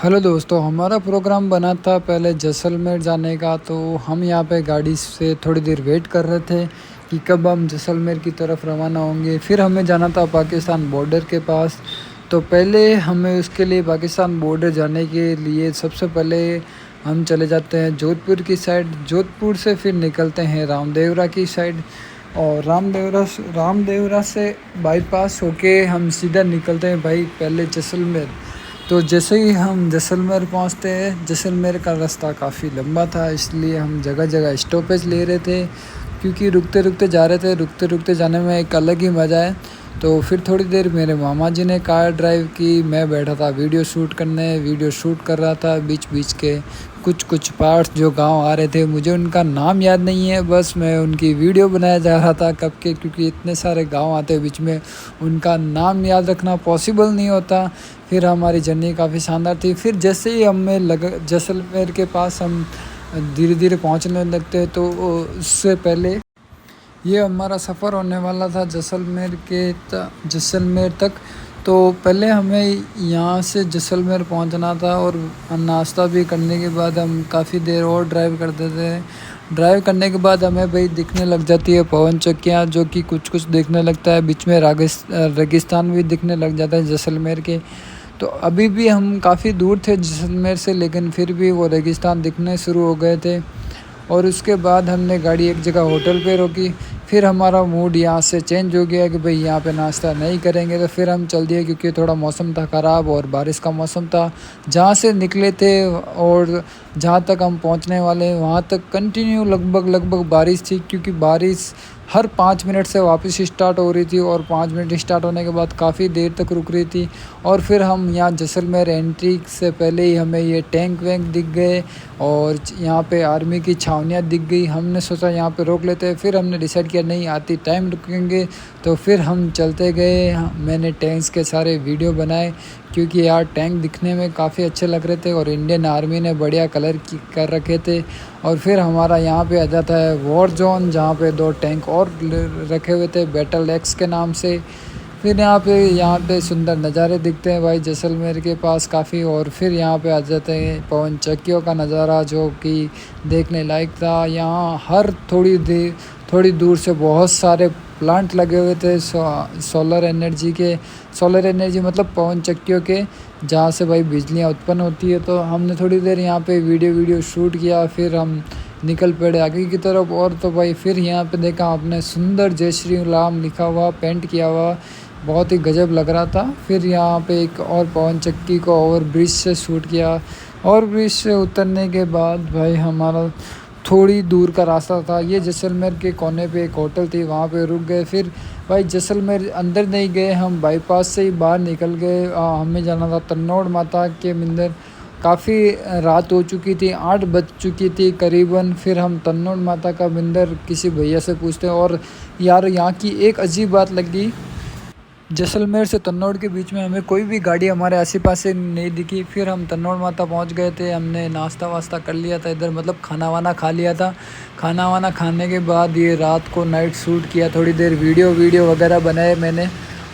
Hello दोस्तों, हमारा programme बना था पहले जैसलमेर जाने का। तो हम यहाँ पे गाड़ी से थोड़ी देर वेट कर रहे थे कि कब हम जैसलमेर की तरफ रवाना होंगे। फिर हमें जाना था पाकिस्तान बॉर्डर के पास। तो पहले हमें उसके लिए पाकिस्तान बॉर्डर जाने के लिए सबसे पहले हम चले जाते हैं जोधपुर की साइड। जोधपुर से फिर निकलते हैं रामदेवरा की साइड, और रामदेवरा से बाईपास होके हम सीधा निकलते हैं भाई पहले जैसलमेर। तो जैसे ही हम जैसलमेर पहुंचते हैं, जैसलमेर का रास्ता काफ़ी लंबा था, इसलिए हम जगह जगह स्टॉपेज ले रहे थे क्योंकि रुकते रुकते जा रहे थे। रुकते रुकते जाने में एक अलग ही मज़ा है। तो फिर थोड़ी देर मेरे मामा जी ने कार ड्राइव की, मैं बैठा था वीडियो शूट करने, वीडियो शूट कर रहा था। बीच बीच के कुछ कुछ पार्ट्स जो गांव आ रहे थे, मुझे उनका नाम याद नहीं है, बस मैं उनकी वीडियो बनाया जा रहा था कब के, क्योंकि इतने सारे गांव आते हैं बीच में, उनका नाम याद रखना पॉसिबल नहीं होता। फिर हमारी जर्नी काफ़ी शानदार थी। फिर जैसे ही हमें लगा जैसलमेर के पास हम धीरे धीरे पहुंचने लगते, तो उससे पहले ये हमारा सफ़र होने वाला था जैसलमेर तक। तो पहले हमें यहाँ से जैसलमेर पहुँचना था, और नाश्ता भी करने के बाद हम काफ़ी देर और ड्राइव करते थे। ड्राइव करने के बाद हमें भाई दिखने लग जाती है पवन चक्कियाँ, जो कि कुछ कुछ दिखने लगता है। बीच में रेगिस्तान भी दिखने लग जाता है जैसलमेर के। तो अभी भी हम काफ़ी दूर थे जैसलमेर से, लेकिन फिर भी वो रेगिस्तान दिखने शुरू हो गए थे। और उसके बाद हमने गाड़ी एक जगह होटल पे रोकी। फिर हमारा मूड यहाँ से चेंज हो गया कि भाई यहाँ पे नाश्ता नहीं करेंगे, तो फिर हम चल दिए, क्योंकि थोड़ा मौसम था ख़राब और बारिश का मौसम था। जहाँ से निकले थे और जहाँ तक हम पहुँचने वाले वहाँ तक कंटिन्यू लगभग बारिश थी, क्योंकि बारिश हर 5 मिनट से वापस स्टार्ट हो रही थी, और 5 मिनट स्टार्ट होने के बाद काफ़ी देर तक रुक रही थी। और फिर हम यहाँ जैसलमेर एंट्री से पहले ही हमें ये टैंक वैंक दिख गए, और यहाँ पे आर्मी की छावनियाँ दिख गई। हमने सोचा यहाँ पे रोक लेते हैं, फिर हमने डिसाइड किया नहीं, आती टाइम रुकेंगे। तो फिर हम चलते गए। मैंने टैंक्स के सारे वीडियो बनाए, क्योंकि यार टैंक दिखने में काफ़ी अच्छे लग रहे थे, और इंडियन आर्मी ने बढ़िया कलर कर रखे थे। और फिर हमारा यहाँ पे आ जाता है वॉर जोन, जहाँ पे 2 टैंक और रखे हुए थे बैटल एक्स के नाम से। फिर यहाँ पे सुंदर नज़ारे दिखते हैं भाई जैसलमेर के पास काफ़ी। और फिर यहाँ पे आ जाते हैं पवन चक्कियों का नज़ारा, जो कि देखने लायक था। यहाँ हर थोड़ी दूर से बहुत सारे प्लांट लगे हुए थे सोलर एनर्जी मतलब पवन चक्कियों के, जहाँ से भाई बिजलियाँ उत्पन्न होती है। तो हमने थोड़ी देर यहाँ पे वीडियो शूट किया, फिर हम निकल पड़े आगे की तरफ। और तो भाई फिर यहाँ पे देखा आपने सुंदर जय श्री राम लिखा हुआ पेंट किया हुआ, बहुत ही गजब लग रहा था। फिर यहाँ पे एक और पवन चक्की को ओवर ब्रिज से शूट किया। और ब्रिज से उतरने के बाद भाई हमारा थोड़ी दूर का रास्ता था, ये जैसलमेर के कोने पे एक होटल थी, वहाँ पे रुक गए। फिर भाई जैसलमेर अंदर नहीं गए, हम बाईपास से ही बाहर निकल गए। हमें जाना था तन्नोड़ माता के मंदिर। काफ़ी रात हो चुकी थी, 8 बज चुकी थी करीबन। फिर हम तन्नोड़ माता का मंदिर किसी भैया से पूछते हैं, और यार यहाँ की एक अजीब बात लगी, जैसलमेर से तन्नौड़ के बीच में हमें कोई भी गाड़ी हमारे आसे पास से नहीं दिखी। फिर हम तन्नौड़ माता पहुंच गए थे, हमने नाश्ता वास्ता कर लिया था इधर, मतलब खाना वाना खा लिया था। खाना वाना खाने के बाद ये रात को नाइट शूट किया, थोड़ी देर वीडियो वगैरह बनाए मैंने।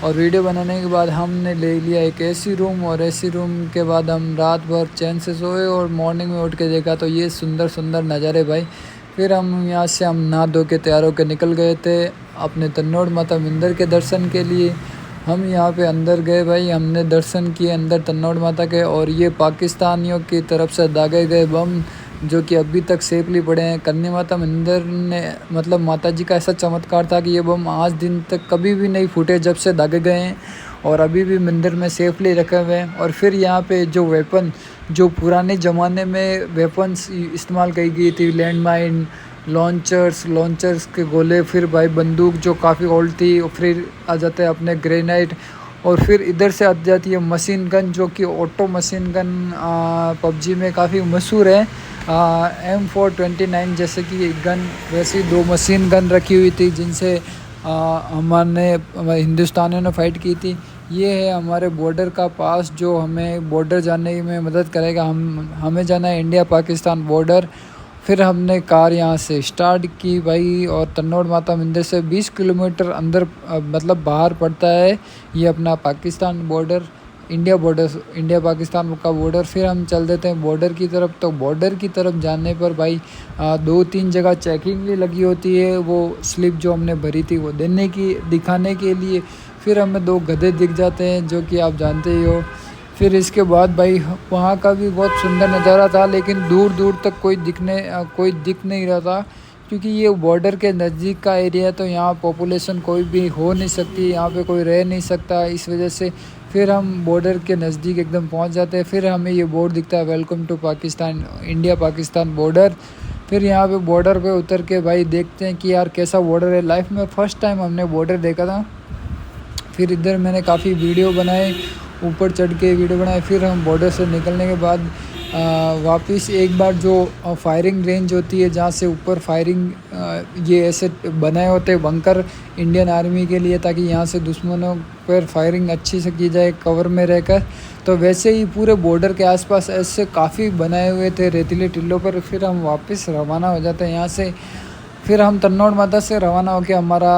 और वीडियो बनाने के बाद हमने ले लिया एक एसी रूम, और एसी रूम के बाद हम रात भर चैन से सोए, और मॉर्निंग में उठ के देखा तो ये सुंदर नज़ारे भाई। फिर हम यहाँ से हम नहा धो के तैयार होकर निकल गए थे अपने तन्नौड़ माता मंदिर के दर्शन के लिए। हम यहाँ पे अंदर गए भाई, हमने दर्शन किए अंदर तन्नौड़ माता के। और ये पाकिस्तानियों की तरफ से दागे गए बम, जो कि अभी तक सेफली पड़े हैं। कन्या माता मंदिर ने मतलब माता जी का ऐसा चमत्कार था कि ये बम आज दिन तक कभी भी नहीं फूटे जब से दागे गए हैं, और अभी भी मंदिर में सेफली रखे हुए हैं। और फिर यहाँ पे जो वेपन, जो पुराने ज़माने में वेपन्स इस्तेमाल की गई थी, लैंड माइन, लॉन्चर्स के गोले, फिर भाई बंदूक जो काफ़ी ओल्ड थी, और फिर आ जाते हैं अपने ग्रेनाइट। और फिर इधर से आ जाती है मशीन गन, जो कि ऑटो मशीन गन पबजी में काफ़ी मशहूर है। M429 जैसे कि गन, वैसी 2 मशीन गन रखी हुई थी, जिनसे हमारे हिंदुस्तानियों ने फाइट की थी। ये है हमारे बॉर्डर का पास, जो हमें बॉर्डर जाने में मदद करेगा। हमें जाना है इंडिया पाकिस्तान बॉर्डर। फिर हमने कार यहाँ से स्टार्ट की भाई, और तन्नौड़ माता मंदिर से 20 किलोमीटर अंदर मतलब बाहर पड़ता है ये अपना पाकिस्तान बॉर्डर। इंडिया पाकिस्तान का बॉर्डर। फिर हम चल देते हैं बॉर्डर की तरफ। तो बॉर्डर की तरफ जाने पर भाई 2-3 जगह चेकिंग भी लगी होती है, वो स्लिप जो हमने भरी थी वो दिखाने के लिए। फिर हमें 2 गधे दिख जाते हैं जो कि आप जानते ही हो। फिर इसके बाद भाई वहाँ का भी बहुत सुंदर नज़ारा था, लेकिन दूर दूर तक कोई दिख नहीं रहा था, क्योंकि ये बॉर्डर के नज़दीक का एरिया है, तो यहाँ पॉपुलेशन कोई भी हो नहीं सकती, यहाँ पे कोई रह नहीं सकता। इस वजह से फिर हम बॉर्डर के नज़दीक एकदम पहुँच जाते हैं। फिर हमें ये बोर्ड दिखता है, welcome to Pakistan, India Pakistan border. फिर यहाँ पे बॉर्डर पे उतर के भाई देखते हैं कि यार कैसा बॉर्डर है। लाइफ में फ़र्स्ट टाइम हमने बॉर्डर देखा था। फिर इधर मैंने काफ़ी वीडियो बनाए, ऊपर चढ़ के वीडियो बनाए। फिर हम बॉर्डर से निकलने के बाद वापस एक बार जो फायरिंग रेंज होती है, जहाँ से ऊपर फायरिंग ये ऐसे बनाए होते हैं बंकर इंडियन आर्मी के लिए, ताकि यहाँ से दुश्मनों पर फायरिंग अच्छी से की जाए कवर में रहकर। तो वैसे ही पूरे बॉर्डर के आसपास ऐसे काफ़ी बनाए हुए थे रेतीले टिल्लों पर। फिर हम वापस रवाना हो जाते हैं यहाँ से। फिर हम तन्नौर माता से रवाना होकर हमारा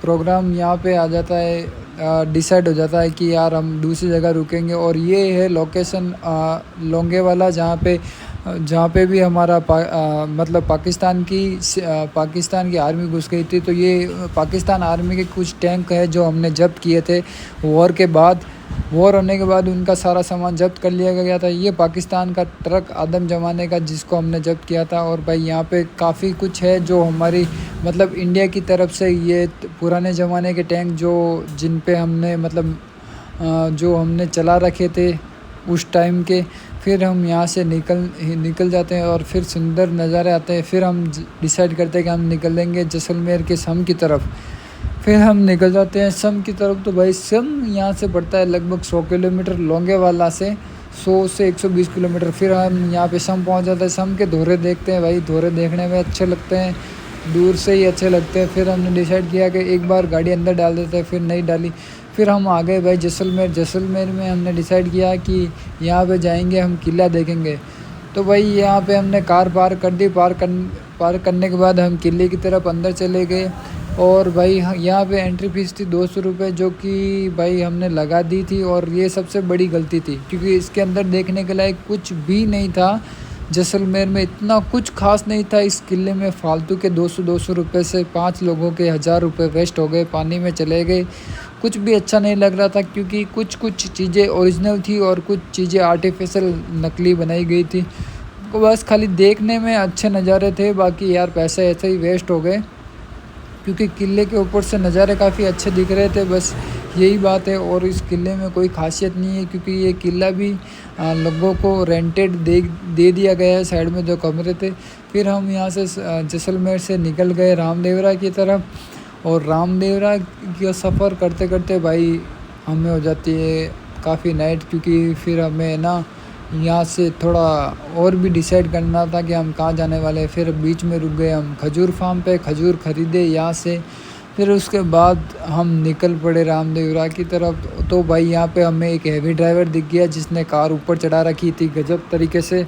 प्रोग्राम यहाँ पे आ जाता है, डिसाइड हो जाता है कि यार हम दूसरी जगह रुकेंगे। और ये है लोकेशन लोंगेवाला, जहाँ पे भी हमारा मतलब पाकिस्तान की आर्मी घुस गई थी। तो ये पाकिस्तान आर्मी के कुछ टैंक है जो हमने जब्त किए थे वॉर होने के बाद उनका सारा सामान जब्त कर लिया गया था। ये पाकिस्तान का ट्रक आदम ज़माने का जिसको हमने जब्त किया था। और भाई यहाँ पे काफ़ी कुछ है जो हमारी मतलब इंडिया की तरफ से, ये पुराने ज़माने के टैंक जिन पे हमने मतलब जो हमने चला रखे थे उस टाइम के। फिर हम यहाँ से निकल जाते हैं और फिर सुंदर नज़ारे आते हैं। फिर हम डिसाइड करते हैं कि हम निकलेंगे जैसलमेर के सम की तरफ। फिर हम निकल जाते हैं सम की तरफ। तो भाई सम यहाँ से पड़ता है लगभग 100 किलोमीटर, लोंगेवाला से 100 से 120 किलोमीटर। फिर हम यहाँ पे सम पहुँच जाते हैं। सम के धोरे देखते हैं भाई, धोरे देखने में अच्छे लगते हैं, दूर से ही अच्छे लगते हैं। फिर हमने डिसाइड किया कि एक बार गाड़ी अंदर डाल देते हैं, फिर नहीं डाली। फिर हम आ गए भाई जैसलमेर में हमने डिसाइड किया कि यहाँ पे जाएंगे, हम किला देखेंगे। तो भाई यहाँ पे हमने कार पार्क कर दी। पार्क करने के बाद हम किले की तरफ अंदर चले गए। और भाई यहाँ पे एंट्री फ़ीस थी 200 रुपये, जो कि भाई हमने लगा दी थी। और ये सबसे बड़ी गलती थी, क्योंकि इसके अंदर देखने के लायक कुछ भी नहीं था। जैसलमेर में इतना कुछ खास नहीं था। इस किले में फालतू के 200 रुपये से 5 लोगों के 1000 रुपये वेस्ट हो गए, पानी में चले गए। कुछ भी अच्छा नहीं लग रहा था, क्योंकि कुछ चीज़ें ओरिजिनल थी और कुछ चीज़ें आर्टिफिशियल नकली बनाई गई थी। तो बस खाली देखने में अच्छे नज़ारे थे, बाकी यार पैसे ऐसे ही वेस्ट हो गए, क्योंकि किले के ऊपर से नज़ारे काफ़ी अच्छे दिख रहे थे। बस यही बात है। और इस किले में कोई खासियत नहीं है, क्योंकि ये किला भी लोगों को रेंटेड दे दिया गया है, साइड में जो कमरे थे। फिर हम यहाँ से जैसलमेर से निकल गए रामदेवरा की तरफ। और रामदेवरा का सफ़र करते करते भाई हमें हो जाती है काफ़ी नाइट, क्योंकि फिर हमें ना यहाँ से थोड़ा और भी डिसाइड करना था कि हम कहाँ जाने वाले हैं। फिर बीच में रुक गए हम खजूर फार्म पे, खजूर ख़रीदे यहाँ से। फिर उसके बाद हम निकल पड़े रामदेवरा की तरफ। तो भाई यहाँ पे हमें एक हैवी ड्राइवर दिख गया, जिसने कार ऊपर चढ़ा रखी थी गजब तरीके से।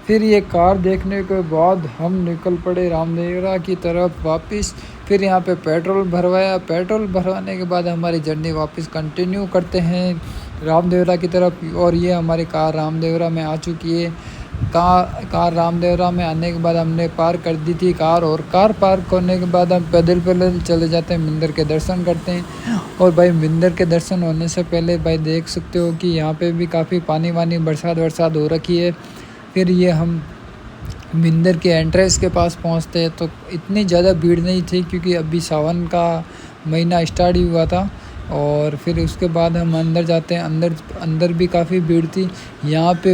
फिर ये कार देखने के बाद हम निकल पड़े रामदेवरा की तरफ वापस। फिर यहाँ पे पेट्रोल भरवाया। पेट्रोल भरवाने के बाद हमारी जर्नी वापस कंटिन्यू करते हैं रामदेवरा की तरफ। और ये हमारी कार रामदेवरा में आ चुकी है। कार रामदेवरा में आने के बाद हमने पार्क कर दी थी कार। और कार पार्क करने के बाद हम पैदल चले जाते हैं, मंदिर के दर्शन करते हैं। और भाई मंदिर के दर्शन होने से पहले भाई देख सकते हो कि यहाँ पे भी काफ़ी पानी बरसात हो रखी है। फिर ये हम मंदिर के एंट्रेंस के पास पहुँचते हैं, तो इतनी ज़्यादा भीड़ नहीं थी, क्योंकि अभी सावन का महीना स्टार्ट ही हुआ था। और फिर उसके बाद हम अंदर जाते हैं। अंदर भी काफ़ी भीड़ थी। यहाँ पे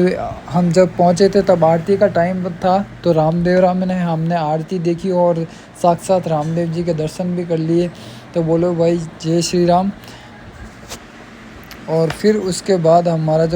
हम जब पहुँचे थे तब आरती का टाइम था। तो रामदेवरा में हमने आरती देखी और साक्षात रामदेव जी के दर्शन भी कर लिए। तो बोलो भाई जय श्री राम। और फिर उसके बाद हमारा जो